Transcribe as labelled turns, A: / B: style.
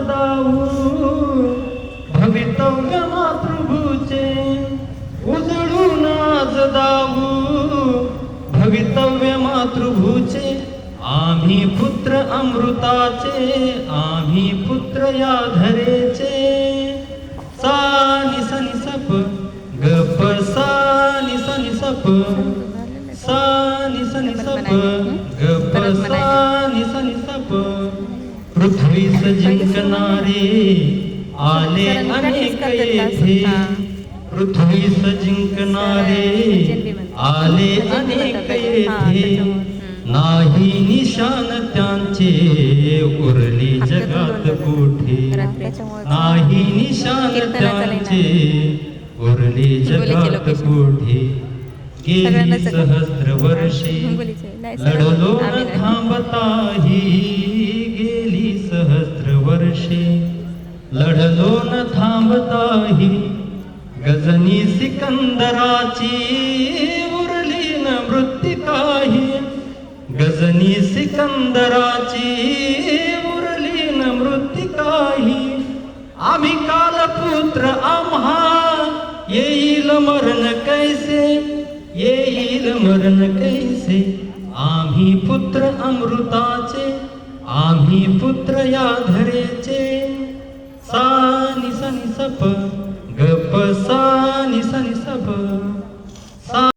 A: दाऊ भवितव्य मातृभूचे उजळून आज दाऊ भवितव्य मातृभूचे आम्ही पुत्र अमृताचे आम्ही पुत्र या धरेचे सा नि सा नि सप ग प सा नि सप सा नि सप ग प सा नि सप पृथ्वीस जिंकणारे आले अनेक येथे पृथ्वीस जिंकणारे आले अनेक येथे नाही निशान त्यांचे उरले जगात कोठे नाही निशान त्यांचे उरले जगात कोठे गेली सहस्र वर्षे लढलो न थांबताही गेली सहस्र वर्षे लढलो न थांबताही गजनी सिकंदराची उरली न मृत्तिकाही गजनी सिकंदराची उरली न मृत्तिकाही आम्ही कालपुत्र आम्हा येईल मरण कैसे येईल मरण कैसे आम्ही पुत्र अमृताचे आम्ही पुत्र या धरेचे सा नि सप ग प सा नि सप